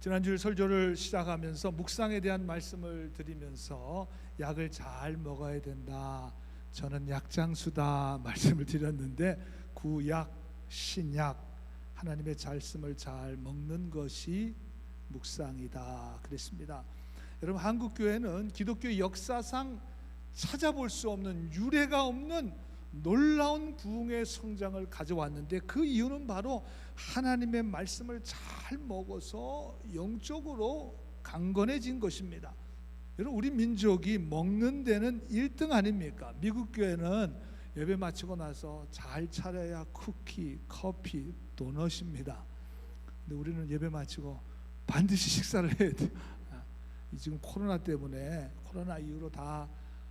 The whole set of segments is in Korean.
지난주에 설교를 시작하면서 묵상에 대한 말씀을 드리면서 약을 잘 먹어야 된다, 저는 약장수다 말씀을 드렸는데, 구약, 신약 하나님의 말씀을 잘 먹는 것이 묵상이다 그랬습니다. 여러분, 한국교회는 기독교 역사상 찾아볼 수 없는, 유례가 없는 놀라운 부흥의 성장을 가져왔는데, 그 이유는 바로 하나님의 말씀을 잘 먹어서 영적으로 강건해진 것입니다. 여러분, 우리 민족이 먹는 데는 1등 아닙니까? 미국 교회는 예배 마치고 나서 잘 차려야 쿠키, 커피, 도넛입니다. 근데 우리는 예배 마치고 반드시 식사를 해야 돼요. 지금 코로나 때문에, 코로나 이후로 다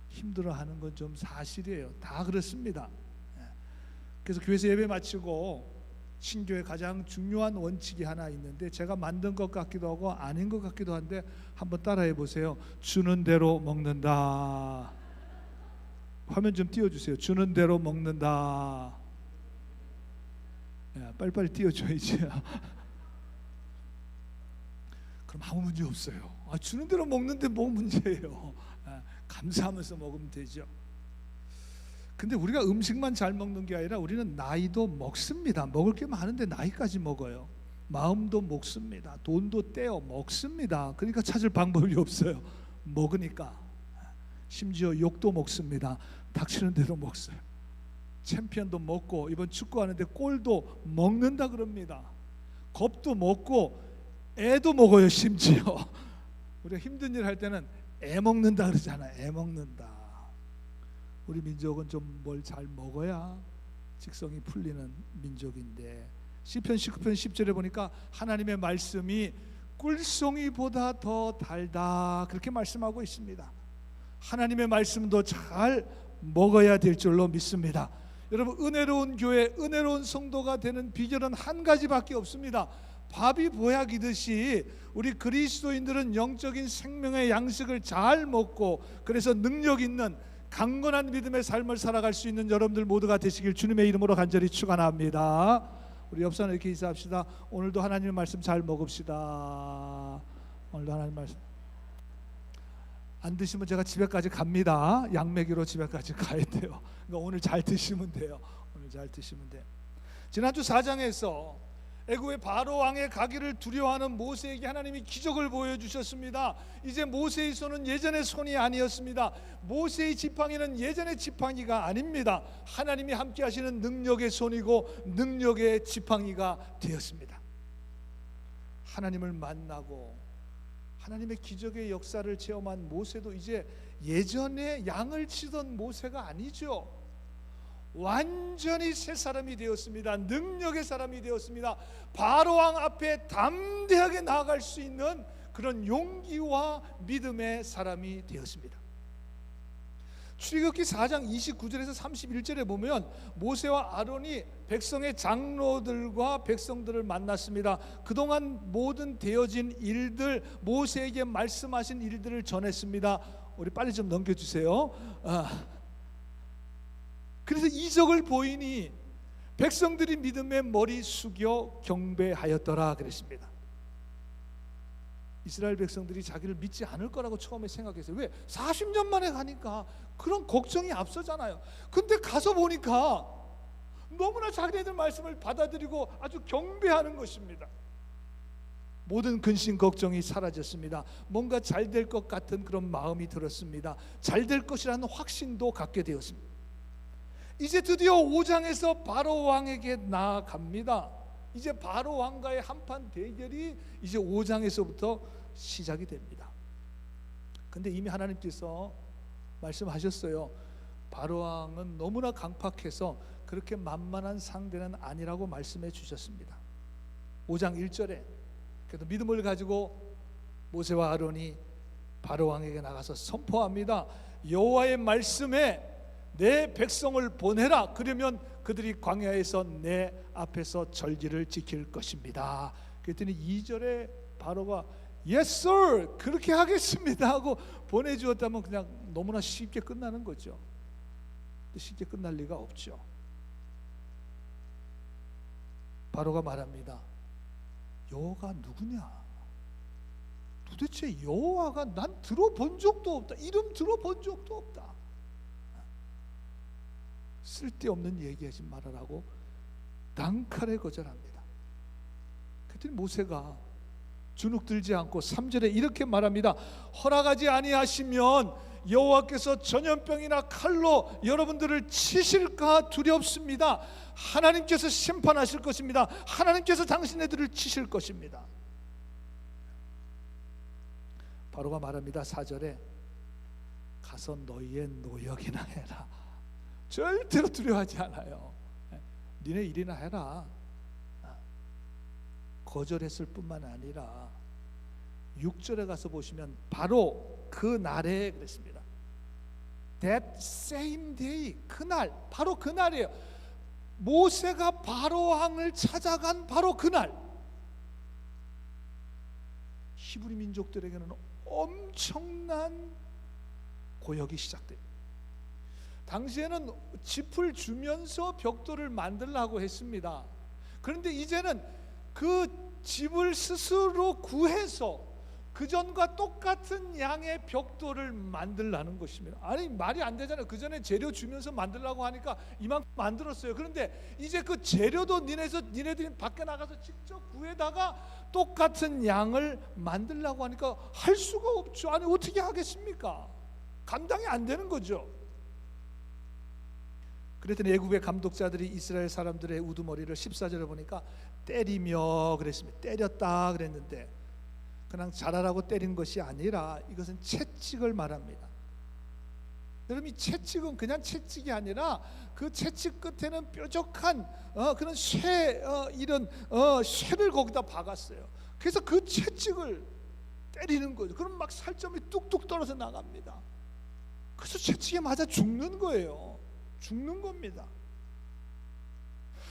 힘들어하는 건 좀 사실이에요. 다 그렇습니다. 그래서 교회에서 예배 마치고 신교의 가장 중요한 원칙이 하나 있는데, 제가 만든 것 같기도 하고 아닌 것 같기도 한데 한번 따라해 보세요. 주는 대로 먹는다. 화면 좀 띄워주세요. 주는 대로 먹는다. 빨리빨리 띄워줘야지. 그럼 아무 문제 없어요. 주는 대로 먹는데 뭐 문제예요? 감사하면서 먹으면 되죠. 근데 우리가 음식만 잘 먹는 게 아니라 우리는 나이도 먹습니다. 먹을 게 많은데 나이까지 먹어요. 마음도 먹습니다. 돈도 떼어 먹습니다. 그러니까 찾을 방법이 없어요. 먹으니까. 심지어 욕도 먹습니다. 닥치는 대로 먹어요. 챔피언도 먹고, 이번 축구하는데 골도 먹는다 그럽니다. 겁도 먹고 애도 먹어요. 심지어 우리가 힘든 일 할 때는 애 먹는다 그러잖아요. 애 먹는다. 우리 민족은 좀 뭘 잘 먹어야 직성이 풀리는 민족인데, 시편 19편 10절에 보니까 하나님의 말씀이 꿀송이보다 더 달다 그렇게 말씀하고 있습니다. 하나님의 말씀도 잘 먹어야 될 줄로 믿습니다. 여러분, 은혜로운 교회, 은혜로운 성도가 되는 비결은 한 가지밖에 없습니다. 밥이 보약이듯이 우리 그리스도인들은 영적인 생명의 양식을 잘 먹고, 그래서 능력 있는 강건한 믿음의 삶을 살아갈 수 있는 여러분들 모두가 되시길 주님의 이름으로 간절히 축원합니다. 우리 옆 사람 이렇게 인사합시다. 오늘도 하나님의 말씀 잘 먹읍시다. 오늘도 하나님 말씀 안 드시면 제가 집에까지 갑니다. 양매기로 집에까지 가야 돼요. 그러니까 오늘 잘 드시면 돼요. 오늘 잘 드시면 돼요. 지난주 4장에서 애굽의 바로 왕의 가기를 두려워하는 모세에게 하나님이 기적을 보여주셨습니다. 이제 모세의 손은 예전의 손이 아니었습니다. 모세의 지팡이는 예전의 지팡이가 아닙니다. 하나님이 함께 하시는 능력의 손이고 능력의 지팡이가 되었습니다. 하나님을 만나고 하나님의 기적의 역사를 체험한 모세도 이제 예전에 양을 치던 모세가 아니죠. 완전히 새 사람이 되었습니다. 능력의 사람이 되었습니다. 바로왕 앞에 담대하게 나아갈 수 있는 그런 용기와 믿음의 사람이 되었습니다. 출애굽기 4장 29절에서 31절에 보면 모세와 아론이 백성의 장로들과 백성들을 만났습니다. 그동안 모든 되어진 일들, 모세에게 말씀하신 일들을 전했습니다. 우리 빨리 좀 넘겨주세요. 그래서 이적을 보이니 백성들이 믿음에 머리 숙여 경배하였더라 그랬습니다. 이스라엘 백성들이 자기를 믿지 않을 거라고 처음에 생각했어요. 왜? 40년 만에 가니까 그런 걱정이 앞서잖아요. 근데 가서 보니까 너무나 자기네들 말씀을 받아들이고 아주 경배하는 것입니다. 모든 근심 걱정이 사라졌습니다. 뭔가 잘 될 것 같은 그런 마음이 들었습니다. 잘 될 것이라는 확신도 갖게 되었습니다. 이제 드디어 5장에서 바로 왕에게 나아갑니다. 이제 바로 왕과의 한판 대결이 이제 5장에서부터 시작이 됩니다. 근데 이미 하나님께서 말씀하셨어요. 바로 왕은 너무나 강팍해서 그렇게 만만한 상대는 아니라고 말씀해 주셨습니다. 5장 1절에 그래도 믿음을 가지고 모세와 아론이 바로 왕에게 나가서 선포합니다. 여호와의 말씀에 내 백성을 보내라. 그러면 그들이 광야에서 내 앞에서 절기를 지킬 것입니다. 그랬더니 2절에 바로가 Yes sir, 그렇게 하겠습니다 하고 보내주었다면 그냥 너무나 쉽게 끝나는 거죠. 쉽게 끝날 리가 없죠. 바로가 말합니다. 여호가 누구냐? 도대체 여호와가 난 들어본 적도 없다. 이름 들어본 적도 없다. 쓸데없는 얘기하지 말아라고 난칼에 거절합니다. 그랬더니 모세가 주눅들지 않고 3절에 이렇게 말합니다. 허락하지 아니하시면 여호와께서 전염병이나 칼로 여러분들을 치실까 두렵습니다. 하나님께서 심판하실 것입니다. 하나님께서 당신네들을 치실 것입니다. 바로가 말합니다. 4절에 가서 너희의 노역이나 해라. 절대로 두려워하지 않아요. 니네 일이나 해라. 거절했을 뿐만 아니라 6절에 가서 보시면 바로 그 날에 그랬습니다. That same day, 그날, 바로 그날이에요. 모세가 바로 왕을 찾아간 바로 그날, 히브리 민족들에게는 엄청난 고역이 시작돼요. 당시에는 짚을 주면서 벽돌을 만들라고 했습니다. 그런데 이제는 그 집을 스스로 구해서 그전과 똑같은 양의 벽돌을 만들라는 것입니다. 아니 말이 안 되잖아요. 그전에 재료 주면서 만들라고 하니까 이만큼 만들었어요. 그런데 이제 그 재료도 니네들이 밖에 나가서 직접 구해다가 똑같은 양을 만들라고 하니까 할 수가 없죠. 아니 어떻게 하겠습니까? 감당이 안 되는 거죠. 그랬더니 애굽의 감독자들이 이스라엘 사람들의 우두머리를 14절에 보니까 때리며 그랬습니다. 때렸다 그랬는데 그냥 잘하라고 때린 것이 아니라 이것은 채찍을 말합니다. 여러분, 이 채찍은 그냥 채찍이 아니라 그 채찍 끝에는 뾰족한 그런 쇠 이런 쇠를 거기다 박았어요. 그래서 그 채찍을 때리는 거죠. 그럼 막 살점이 뚝뚝 떨어져 나갑니다. 그래서 채찍에 맞아 죽는 거예요. 죽는 겁니다.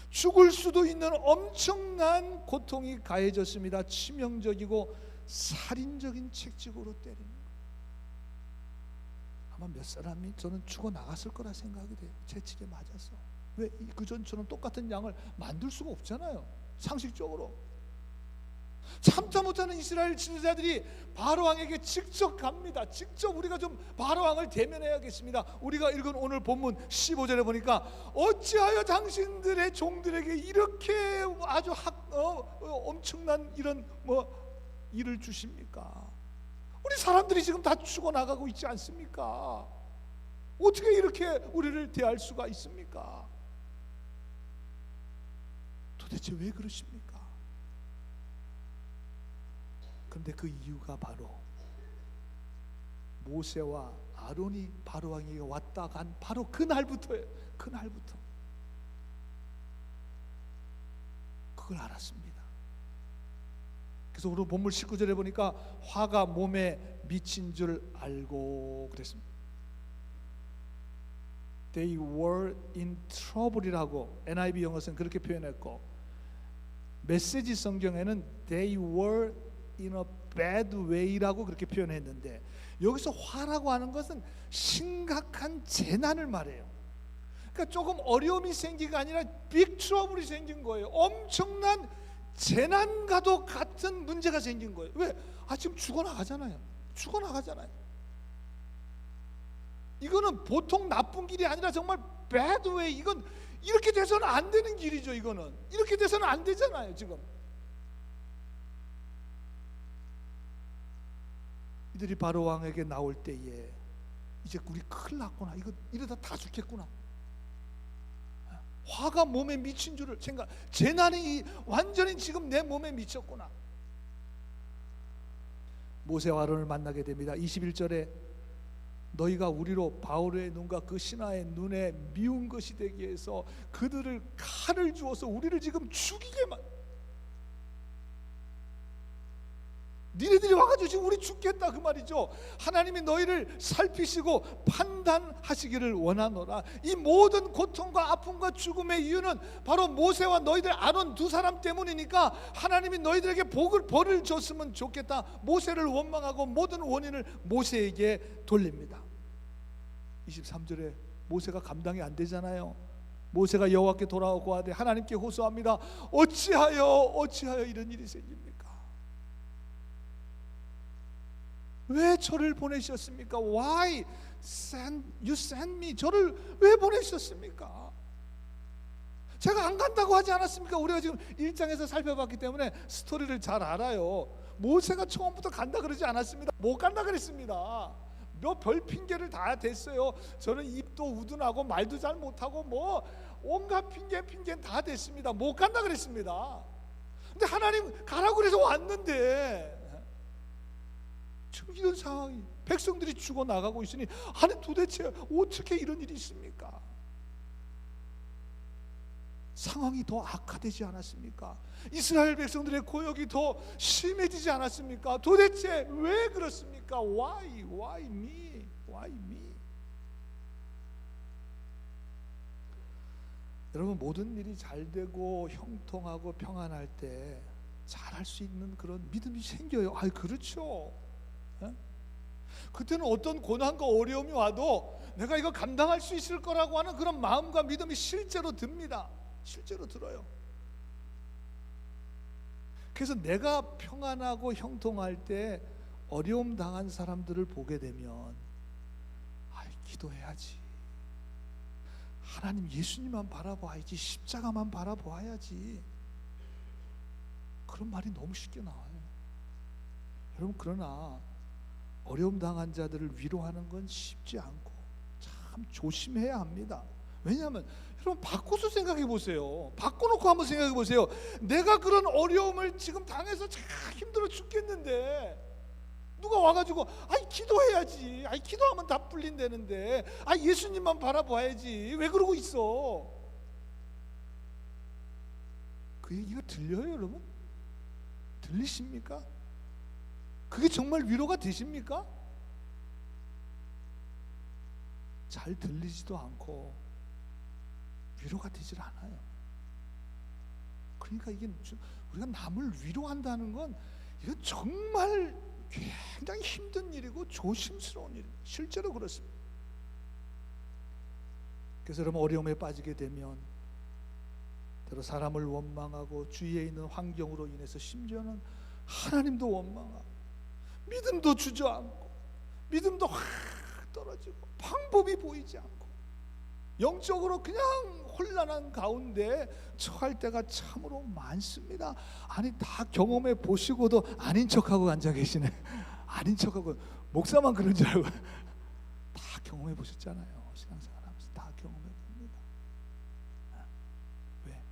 죽을 수도 있는 엄청난 고통이 가해졌습니다. 치명적이고 살인적인 채찍으로 때리는 거. 아마 몇 사람이 저는 죽어 나갔을 거라 생각이 돼요. 채찍에 맞아서. 왜 그전처럼 똑같은 양을 만들 수가 없잖아요. 상식적으로. 참다 못하는 이스라엘 지도자들이 바로왕에게 직접 갑니다. 직접 우리가 좀 바로왕을 대면해야겠습니다. 우리가 읽은 오늘 본문 15절에 보니까 어찌하여 당신들의 종들에게 이렇게 아주 엄청난 이런 일을 주십니까? 우리 사람들이 지금 다 죽어나가고 있지 않습니까? 어떻게 이렇게 우리를 대할 수가 있습니까? 도대체 왜 그러십니까? 그런데 그 이유가 바로 모세와 아론이 바로왕에게 왔다 간 바로 그날부터예요. 그날부터 그걸 알았습니다. 그래서 오늘 본문 19절에 보니까 화가 몸에 미친 줄 알고 그랬습니다. They were in trouble이라고 NIV 영어에서는 그렇게 표현했고, 메시지 성경에는 They were in a bad way라고 그렇게 표현했는데, 여기서 화라고 하는 것은 심각한 재난을 말해요. 그러니까 조금 어려움이 생긴 게 아니라 빅 트러블이 생긴 거예요. 엄청난 재난과도 같은 문제가 생긴 거예요. 왜? 지금 죽어나가잖아요. 이거는 보통 나쁜 길이 아니라 정말 bad way. 이건 이렇게 돼서는 안 되는 길이죠. 이거는 이렇게 돼서는 안 되잖아요. 지금 이들이 바로 왕에게 나올 때에 이제 우리 큰일 났구나. 이거 이러다 다 죽겠구나. 화가 몸에 미친 줄을 생각, 재난이 완전히 지금 내 몸에 미쳤구나. 모세와 아론을 만나게 됩니다. 21절에 너희가 우리로 바울의 눈과 그 신하의 눈에 미운 것이 되기 위해서 그들을 칼을 주어서 우리를 지금 죽이게만, 니네들이 와가지고 지금 우리 죽겠다 그 말이죠. 하나님이 너희를 살피시고 판단하시기를 원하노라. 이 모든 고통과 아픔과 죽음의 이유는 바로 모세와 너희들 아론 두 사람 때문이니까 하나님이 너희들에게 벌을 줬으면 좋겠다. 모세를 원망하고 모든 원인을 모세에게 돌립니다. 23절에 모세가 감당이 안 되잖아요. 모세가 여호와께 돌아오고 하되 하나님께 호소합니다. 어찌하여 이런 일이 생깁니까? 왜 저를 보내셨습니까? Why you sent me? 저를 왜 보내셨습니까? 제가 안 간다고 하지 않았습니까? 우리가 지금 1장에서 살펴봤기 때문에 스토리를 잘 알아요. 모세가 처음부터 간다 그러지 않았습니다. 못 간다 그랬습니다. 몇 별 핑계를 다 댔어요. 저는 입도 우둔하고 말도 잘 못하고 뭐 온갖 핑계는 다 댔습니다. 못 간다 그랬습니다. 근데 하나님 가라고 그래서 왔는데 지금 이런 상황이, 백성들이 죽어나가고 있으니 아니 도대체 어떻게 이런 일이 있습니까? 상황이 더 악화되지 않았습니까? 이스라엘 백성들의 고역이 더 심해지지 않았습니까? 도대체 왜 그렇습니까? Why me? Why me? 여러분, 모든 일이 잘 되고 형통하고 평안할 때 잘할 수 있는 그런 믿음이 생겨요. 아, 그렇죠. 에? 그때는 어떤 고난과 어려움이 와도 내가 이거 감당할 수 있을 거라고 하는 그런 마음과 믿음이 실제로 듭니다. 실제로 들어요. 그래서 내가 평안하고 형통할 때 어려움 당한 사람들을 보게 되면 기도해야지, 하나님 예수님만 바라봐야지, 십자가만 바라봐야지, 그런 말이 너무 쉽게 나와요. 여러분, 그러나 어려움 당한 자들을 위로하는 건 쉽지 않고 참 조심해야 합니다. 왜냐하면 여러분, 바꿔서 생각해 보세요. 바꿔놓고 한번 생각해 보세요. 내가 그런 어려움을 지금 당해서 참 힘들어 죽겠는데 누가 와가지고 기도해야지, 기도하면 다 풀린다는데, 예수님만 바라봐야지, 왜 그러고 있어? 그 얘기가 들려요, 여러분? 들리십니까? 그게 정말 위로가 되십니까? 잘 들리지도 않고 위로가 되질 않아요. 그러니까 이게 우리가 남을 위로한다는 건 이건 정말 굉장히 힘든 일이고 조심스러운 일, 실제로 그렇습니다. 그래서 여러분, 어려움에 빠지게 되면 때로 사람을 원망하고 주위에 있는 환경으로 인해서 심지어는 하나님도 원망하고 믿음도 주저앉고 믿음도 확 떨어지고 방법이 보이지 않고 영적으로 그냥 혼란한 가운데 처할 때가 참으로 많습니다. 아니, 다 경험해 보시고도 아닌 척하고 앉아 계시네. 아닌 척하고, 목사만 그런 줄 알고. 다 경험해 보셨잖아요. 신앙생활 하면서 다 경험해 봅니다. 왜?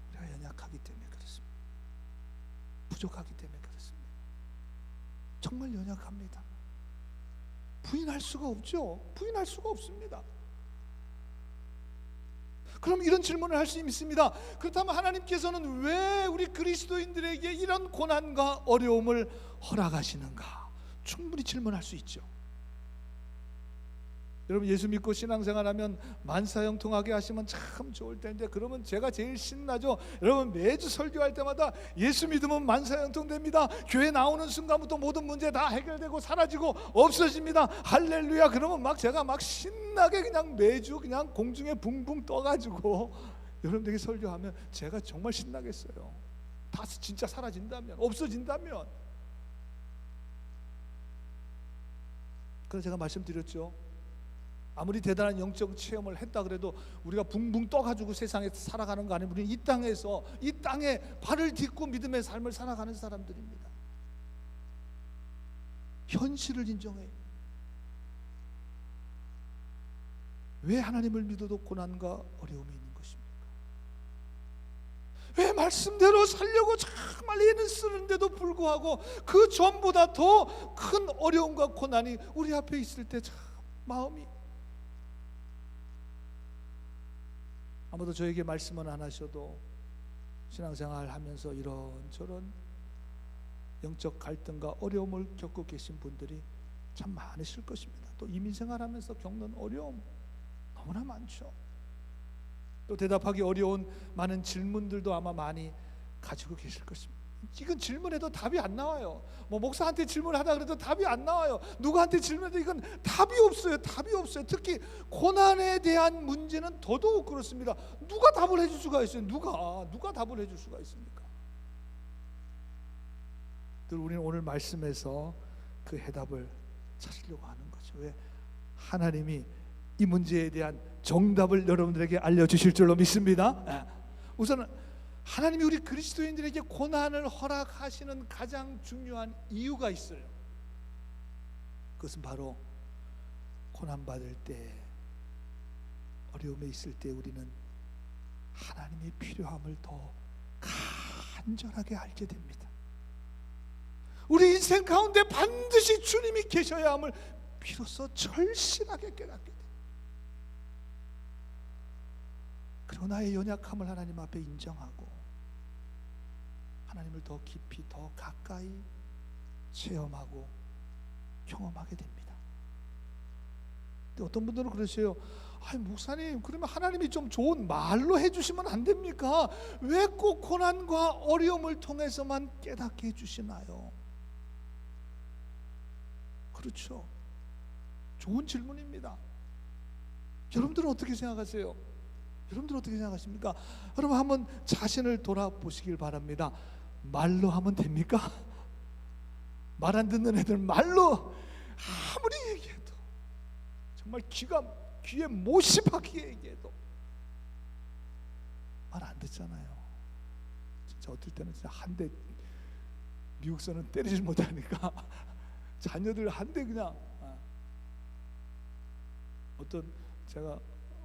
우리가 연약하기 때문에 그렇습니다. 부족하기 때문에 그렇습니다. 정말 연약합니다. 부인할 수가 없죠. 부인할 수가 없습니다. 그럼 이런 질문을 할 수 있습니다. 그렇다면 하나님께서는 왜 우리 그리스도인들에게 이런 고난과 어려움을 허락하시는가? 충분히 질문할 수 있죠. 여러분, 예수 믿고 신앙생활하면 만사형통하게 하시면 참 좋을 텐데, 그러면 제가 제일 신나죠. 여러분, 매주 설교할 때마다 예수 믿으면 만사형통됩니다. 교회 나오는 순간부터 모든 문제 다 해결되고 사라지고 없어집니다. 할렐루야. 그러면 제가 신나게 그냥 매주 그냥 공중에 붕붕 떠가지고 여러분들에게 설교하면 제가 정말 신나겠어요. 다 진짜 사라진다면, 없어진다면. 그래서 제가 말씀드렸죠. 아무리 대단한 영적 체험을 했다 그래도 우리가 붕붕 떠가지고 세상에 살아가는 거 아니에요. 우리는 이 땅에서, 이 땅에 발을 딛고 믿음의 삶을 살아가는 사람들입니다. 현실을 인정해요. 왜 하나님을 믿어도 고난과 어려움이 있는 것입니까? 왜 말씀대로 살려고 정말 애는 쓰는데도 불구하고 그 전보다 더 큰 어려움과 고난이 우리 앞에 있을 때 참 마음이, 아무도 저에게 말씀은 안 하셔도 신앙생활 하면서 이런저런 영적 갈등과 어려움을 겪고 계신 분들이 참 많으실 것입니다. 또 이민생활하면서 겪는 어려움 너무나 많죠. 또 대답하기 어려운 많은 질문들도 아마 많이 가지고 계실 것입니다. 이건 질문해도 답이 안 나와요. 목사한테 질문하다 그래도 답이 안 나와요. 누구한테 질문해도 이건 답이 없어요. 답이 없어요. 특히 고난에 대한 문제는 더더욱 그렇습니다. 누가 답을 해줄 수가 있어요? 누가 답을 해줄 수가 있습니까? 우리는 오늘 말씀에서 그 해답을 찾으려고 하는 거죠. 왜? 하나님이 이 문제에 대한 정답을 여러분들에게 알려주실 줄로 믿습니다. 우선 하나님이 우리 그리스도인들에게 고난을 허락하시는 가장 중요한 이유가 있어요. 그것은 바로 고난받을 때, 어려움에 있을 때 우리는 하나님의 필요함을 더 간절하게 알게 됩니다. 우리 인생 가운데 반드시 주님이 계셔야 함을 비로소 절실하게 깨닫게 됩니다. 그리고 나의 연약함을 하나님 앞에 인정하고 하나님을 더 깊이 더 가까이 체험하고 경험하게 됩니다. 근데 어떤 분들은 그러세요. 아니 목사님, 그러면 하나님이 좀 좋은 말로 해주시면 안 됩니까? 왜 꼭 고난과 어려움을 통해서만 깨닫게 해주시나요? 그렇죠. 좋은 질문입니다. 여러분들은 어떻게 생각하세요? 여러분들은 어떻게 생각하십니까? 여러분 한번 자신을 돌아보시길 바랍니다. 말로 하면 됩니까? 말 안 듣는 애들 말로 아무리 얘기해도, 정말 귀에 못이 박히게 얘기해도 말 안 듣잖아요. 진짜 어떨 때는 진짜 한 대, 미국서는 때리질 못하니까 자녀들 한 대 그냥,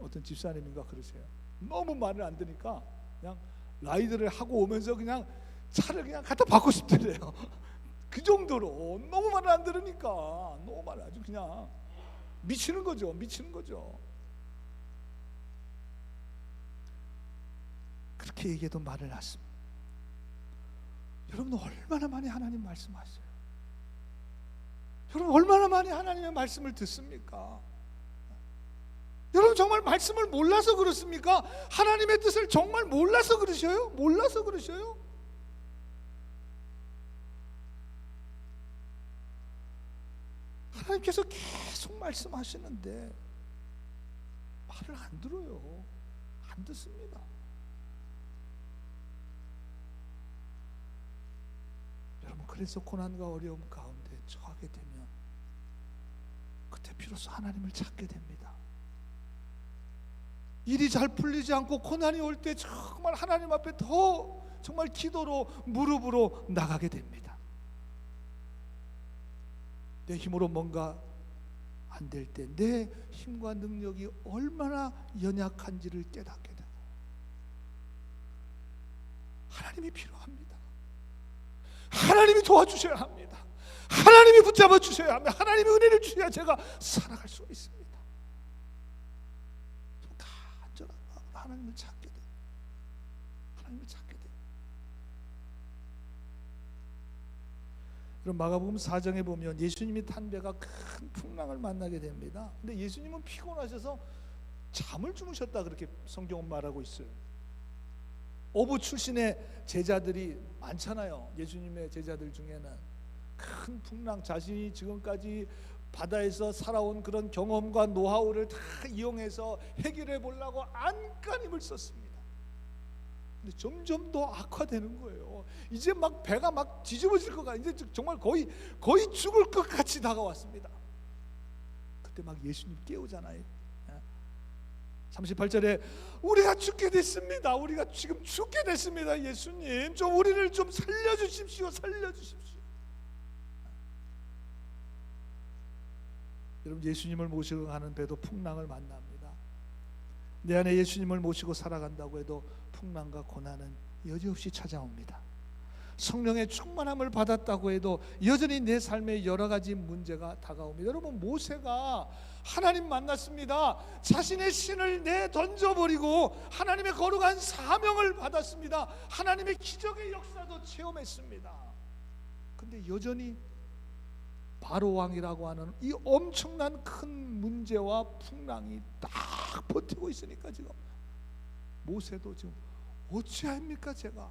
어떤 집사님인가 그러세요. 너무 말을 안 듣니까 그냥 라이드를 하고 오면서 그냥 차를 그냥 갖다 바꾸고 싶더래요. 그 정도로 너무 말을 안 들으니까, 너무 말을 아주 그냥 미치는 거죠. 그렇게 얘기해도 말을 놨습니다. 여러분 얼마나 많이 하나님 말씀하세요? 여러분 얼마나 많이 하나님의 말씀을 듣습니까? 여러분 정말 말씀을 몰라서 그렇습니까? 하나님의 뜻을 정말 몰라서 그러셔요? 몰라서 그러셔요? 하나님께서 계속 말씀하시는데 말을 안 들어요. 안 듣습니다. 여러분 그래서 고난과 어려움 가운데 처하게 되면 그때 비로소 하나님을 찾게 됩니다. 일이 잘 풀리지 않고 고난이 올 때 정말 하나님 앞에 더 정말 기도로 무릎으로 나가게 됩니다. 내 힘으로 뭔가 안 될 때 내 힘과 능력이 얼마나 연약한지를 깨닫게 되고 하나님이 필요합니다. 하나님이 도와주셔야 합니다. 하나님이 붙잡아 주셔야 합니다. 하나님이 은혜를 주셔야 제가 살아갈 수 있습니다. 하나님을 찾게 돼. 하나님을 찾게 돼. 그럼 마가복음 4장에 보면 예수님이 탄 배가 큰 풍랑을 만나게 됩니다. 근데 예수님은 피곤하셔서 잠을 주무셨다 그렇게 성경은 말하고 있어요. 어부 출신의 제자들이 많잖아요. 예수님의 제자들 중에는 큰 풍랑, 자신이 지금까지 바다에서 살아온 그런 경험과 노하우를 다 이용해서 해결해 보려고 안간힘을 썼습니다. 근데 점점 더 악화되는 거예요. 이제 막 배가 막 뒤집어질 것 같아. 이제 정말 거의 죽을 것 같이 다가왔습니다. 그때 막 예수님 깨우잖아요. 38절에 우리가 죽게 됐습니다. 우리가 지금 죽게 됐습니다. 예수님 좀 우리를 좀 살려주십시오. 여러분 예수님을 모시고 가는 배도 풍랑을 만납니다. 내 안에 예수님을 모시고 살아간다고 해도 풍랑과 고난은 여지없이 찾아옵니다. 성령의 충만함을 받았다고 해도 여전히 내 삶에 여러 가지 문제가 다가옵니다. 여러분 모세가 하나님 만났습니다. 자신의 신을 내던져버리고 하나님의 거룩한 사명을 받았습니다. 하나님의 기적의 역사도 체험했습니다. 근데 여전히 바로 왕이라고 하는 이 엄청난 큰 문제와 풍랑이 딱 버티고 있으니까 지금 모세도 지금 어찌합니까? 제가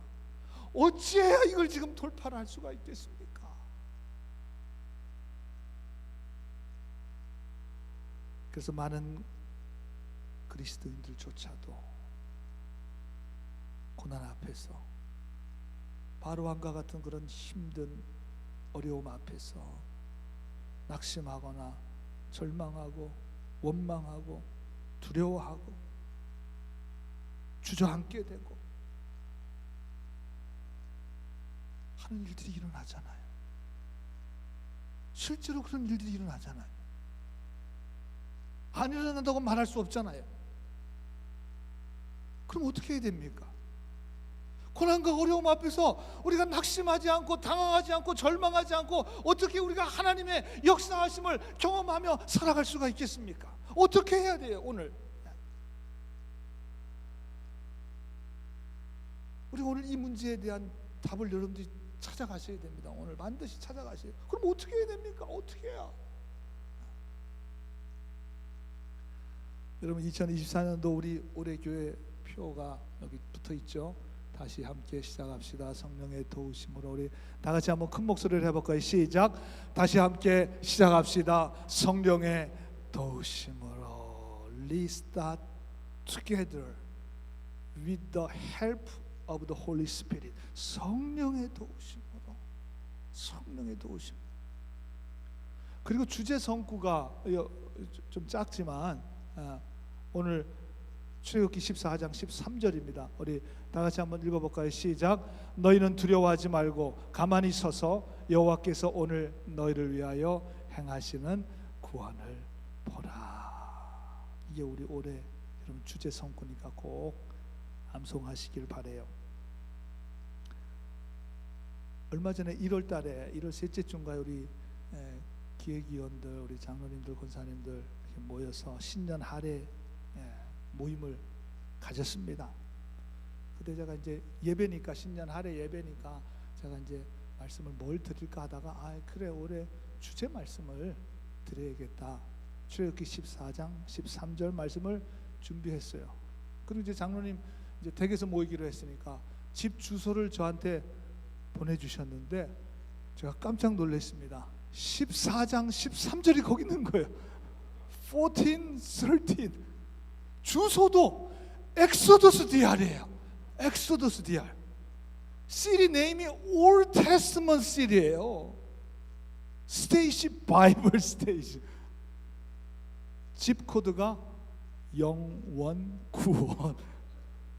어찌해야 이걸 지금 돌파를 할 수가 있겠습니까? 그래서 많은 그리스도인들조차도 고난 앞에서 바로 왕과 같은 그런 힘든 어려움 앞에서 낙심하거나 절망하고 원망하고 두려워하고 주저앉게 되고 하는 일들이 일어나잖아요. 실제로 그런 일들이 일어나잖아요. 안 일어난다고 말할 수 없잖아요. 그럼 어떻게 해야 됩니까? 고난과 어려움 앞에서 우리가 낙심하지 않고 당황하지 않고 절망하지 않고 어떻게 우리가 하나님의 역사하심을 경험하며 살아갈 수가 있겠습니까? 어떻게 해야 돼요? 오늘 우리 오늘 이 문제에 대한 답을 여러분들이 찾아가셔야 됩니다. 오늘 반드시 찾아가셔야 돼요. 그럼 어떻게 해야 됩니까? 어떻게 해야? 여러분 2024년도 우리 올해 교회 표가 여기 붙어 있죠. 다시 함께 시작합시다. 성령의 도우심으로 우리 다 같이 한번 큰 목소리를 해볼까요? 시작. 다시 함께 시작합시다. 성령의 도우심으로 Restart together with the help of the Holy Spirit. 성령의 도우심으로, 성령의 도우심. 그리고 주제 성구가 좀 작지만 오늘 출애굽기 14장 13절입니다. 우리 다 같이 한번 읽어볼까요? 시작. 너희는 두려워하지 말고 가만히 서서 여호와께서 오늘 너희를 위하여 행하시는 구원을 보라. 이게 우리 올해 여러분 주제 성구니까 꼭 암송하시길 바래요. 얼마 전에 1월 달에 1월 셋째 주인가에 우리 기획위원들, 우리 장로님들, 권사님들 이렇게 모여서 신년 할애 모임을 가졌습니다. 그때 제가 이제 예배니까 신년 할애 예배니까 제가 이제 말씀을 뭘 드릴까 하다가 그래 올해 주제 말씀을 드려야겠다. 출애굽기 14장 13절 말씀을 준비했어요. 그리고 이제 장로님 이제 댁에서 모이기로 했으니까 집 주소를 저한테 보내주셨는데 제가 깜짝 놀랐습니다. 14장 13절이 거기 있는 거예요. 14, 13 주소도 엑소더스 DR이에요. 엑소더스 DR. 시리 네임이 Old Testament 시리예요. 스테이시 바이블 스테이시. 집 코드가 0191.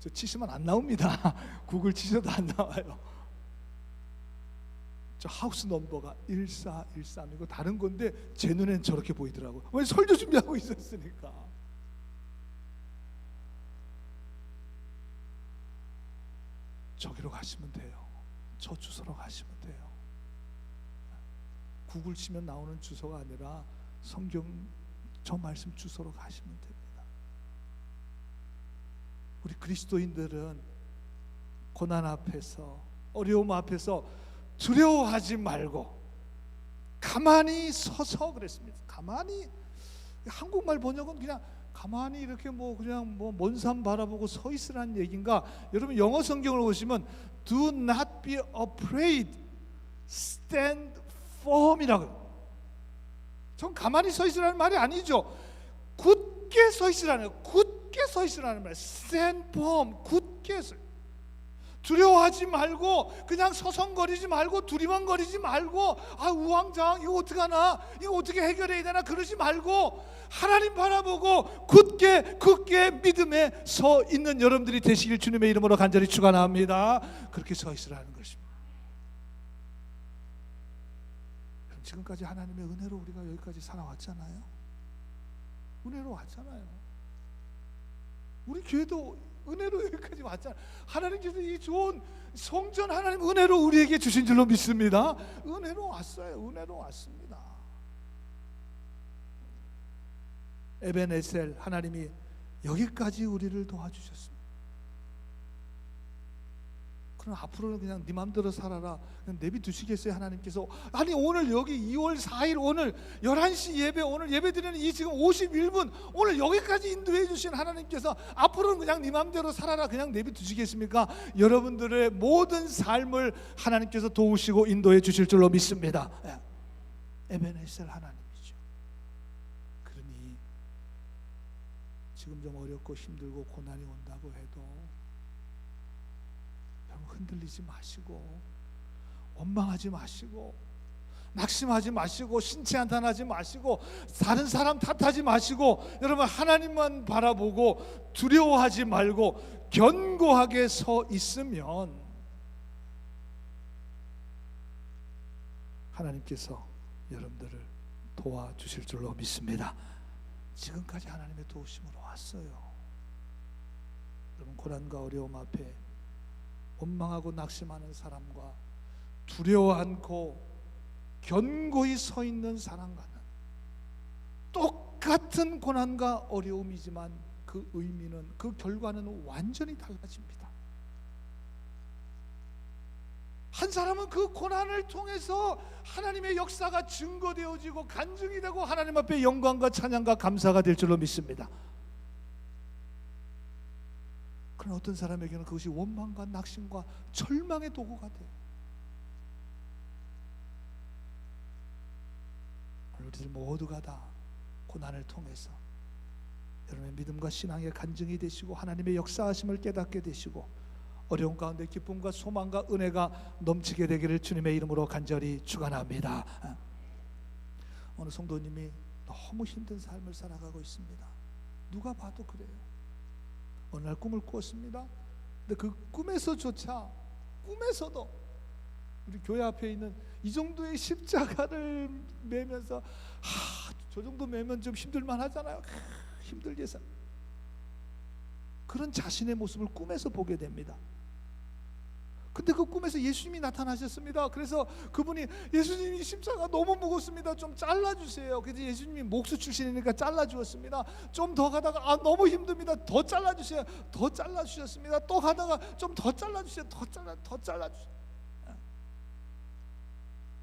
저 치시면 안 나옵니다. 구글 치셔도 안 나와요. 저 하우스 넘버가 1413이고 다른 건데 제 눈엔 저렇게 보이더라고요. 왜 설교 준비하고 있었으니까. 저기로 가시면 돼요. 저 주소로 가시면 돼요. 구글 치면 나오는 주소가 아니라 성경 저 말씀 주소로 가시면 됩니다. 우리 그리스도인들은 고난 앞에서 어려움 앞에서 두려워하지 말고 가만히 서서 그랬습니다. 가만히 한국말 번역은 그냥 가만히 이렇게 그냥 먼 산 바라보고 서 있으라는 얘기인가? 여러분 영어 성경을 보시면 Do not be afraid, stand firm이라고. 전 가만히 서 있으라는 말이 아니죠. 굳게 서 있으라는 거예요. 굳게 서 있으라는 말이에요. Stand firm, 굳게 서. 두려워하지 말고 그냥 서성거리지 말고 두리번거리지 말고 우왕좌왕 이거 어떡하나 이거 어떻게 해결해야 되나 그러지 말고 하나님 바라보고 굳게 믿음에 서 있는 여러분들이 되시길 주님의 이름으로 간절히 축원합니다. 그렇게 서 있으라는 것입니다. 지금까지 하나님의 은혜로 우리가 여기까지 살아왔잖아요. 은혜로 왔잖아요. 우리 교회도 은혜로 여기까지 왔잖아요. 하나님께서 이 좋은 성전 하나님 은혜로 우리에게 주신 줄로 믿습니다. 은혜로 왔어요. 은혜로 왔습니다. 에벤에셀 하나님이 여기까지 우리를 도와주셨습니다. 그럼 앞으로는 그냥 네 맘대로 살아라 그냥 내비두시겠어요? 하나님께서 아니 오늘 여기 2월 4일 오늘 11시 예배 오늘 예배 드리는 이 지금 51분 오늘 여기까지 인도해 주신 하나님께서 앞으로는 그냥 네 맘대로 살아라 그냥 내비두시겠습니까? 여러분들의 모든 삶을 하나님께서 도우시고 인도해 주실 줄로 믿습니다. 에베네셀 하나님이죠. 그러니 지금 좀 어렵고 힘들고 고난이 온다고 해도 흔들리지 마시고 원망하지 마시고 낙심하지 마시고 신체 한탄하지 마시고 다른 사람 탓하지 마시고 여러분 하나님만 바라보고 두려워하지 말고 견고하게 서 있으면 하나님께서 여러분들을 도와주실 줄로 믿습니다. 지금까지 하나님의 도우심으로 왔어요. 여러분 고난과 어려움 앞에 원망하고 낙심하는 사람과 두려워 않고 견고히 서 있는 사람과는 똑같은 고난과 어려움이지만 그 의미는, 그 결과는 완전히 달라집니다. 한 사람은 그 고난을 통해서 하나님의 역사가 증거되어지고 간증이 되고 하나님 앞에 영광과 찬양과 감사가 될 줄로 믿습니다. 그러나 어떤 사람에게는 그것이 원망과 낙심과 절망의 도구가 돼요. 우리들 모두가 다 고난을 통해서 여러분의 믿음과 신앙의 간증이 되시고 하나님의 역사하심을 깨닫게 되시고 어려움 가운데 기쁨과 소망과 은혜가 넘치게 되기를 주님의 이름으로 간절히 축원합니다. 어느 성도님이 너무 힘든 삶을 살아가고 있습니다. 누가 봐도 그래요. 어느 날 꿈을 꾸었습니다. 근데 그 꿈에서조차, 꿈에서도 우리 교회 앞에 있는 이 정도의 십자가를 매면서 저 정도 매면 좀 힘들만 하잖아요. 힘들게 살 그런 자신의 모습을 꿈에서 보게 됩니다. 근데 그 꿈에서 예수님이 나타나셨습니다. 그래서 그분이 예수님이 십자가 너무 무겁습니다. 좀 잘라주세요. 그래서 예수님이 목수 출신이니까 잘라주었습니다. 좀 더 가다가 너무 힘듭니다. 더 잘라주세요. 더 잘라주셨습니다. 또 가다가 좀 더 잘라주세요. 더 잘라주세요.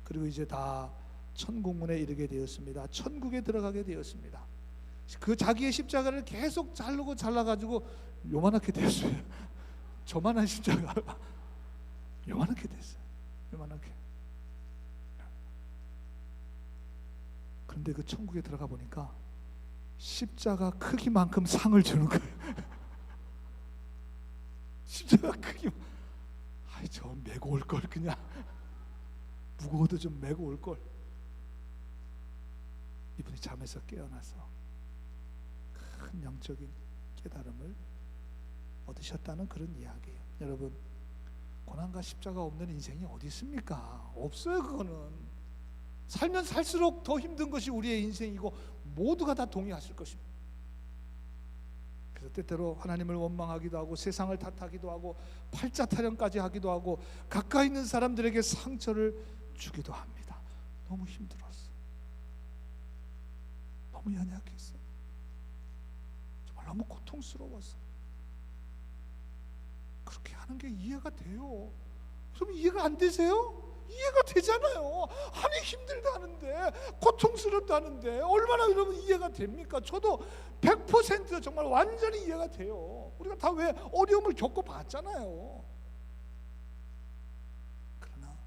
그리고 이제 다 천국문에 이르게 되었습니다. 천국에 들어가게 되었습니다. 그 자기의 십자가를 계속 자르고 잘라가지고 요만하게 되었어요. 저만한 십자가 요만하게 됐어요. 요만하게. 그런데 그 천국에 들어가 보니까 십자가 크기만큼 상을 주는 거예요. 십자가 크기, 저 메고 올 걸, 그냥 무거워도 좀 메고 올 걸. 이분이 잠에서 깨어나서 큰 영적인 깨달음을 얻으셨다는 그런 이야기예요. 여러분, 고난과 십자가 없는 인생이 어디 있습니까? 없어요. 그거는 살면 살수록 더 힘든 것이 우리의 인생이고 모두가 다 동의하실 것입니다. 그래서 때때로 하나님을 원망하기도 하고 세상을 탓하기도 하고 팔자 타령까지 하기도 하고 가까이 있는 사람들에게 상처를 주기도 합니다. 너무 힘들었어. 너무 연약했어. 정말 너무 고통스러웠어. 그렇게 하는 게 이해가 돼요. 좀 이해가 안 되세요? 이해가 되잖아요. 아니 힘들다는데, 고통스럽다는데 얼마나 여러분 이해가 됩니까? 저도 100% 정말 완전히 이해가 돼요. 우리가 다 왜 어려움을 겪어봤잖아요. 그러나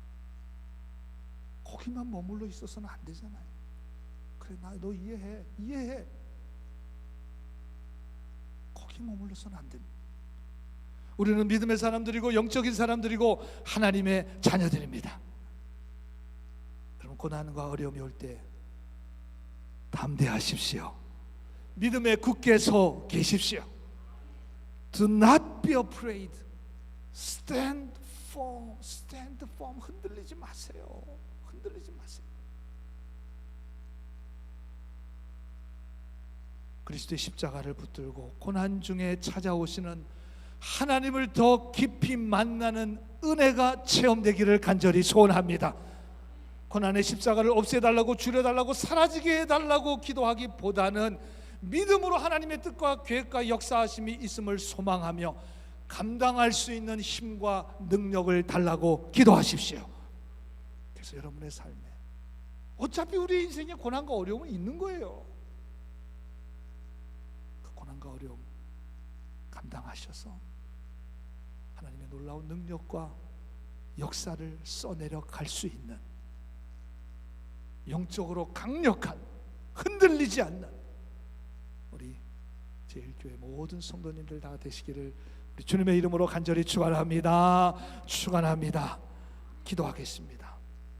거기만 머물러 있어서는 안 되잖아요. 그래, 너 이해해. 거기 머물러서는 안 됩니다. 우리는 믿음의 사람들이고 영적인 사람들이고 하나님의 자녀들입니다. 여러분, 고난과 어려움이 올 때 담대하십시오. 믿음에 굳게 서 계십시오. Do not be afraid. Stand firm. 흔들리지 마세요. 흔들리지 마세요. 그리스도의 십자가를 붙들고 고난 중에 찾아오시는 하나님을 더 깊이 만나는 은혜가 체험되기를 간절히 소원합니다. 고난의 십자가를 없애달라고, 줄여달라고, 사라지게 해달라고 기도하기보다는 믿음으로 하나님의 뜻과 계획과 역사하심이 있음을 소망하며 감당할 수 있는 힘과 능력을 달라고 기도하십시오. 그래서 여러분의 삶에 어차피 우리 인생에 고난과 어려움은 있는 거예요. 그 고난과 어려움 감당하셔서 하나님의 놀라운 능력과 역사를 써내려 갈 수 있는 영적으로 강력한, 흔들리지 않는 우리 제1교회 모든 성도님들 다 되시기를 우리 주님의 이름으로 간절히 축원합니다. 축원합니다. 기도하겠습니다.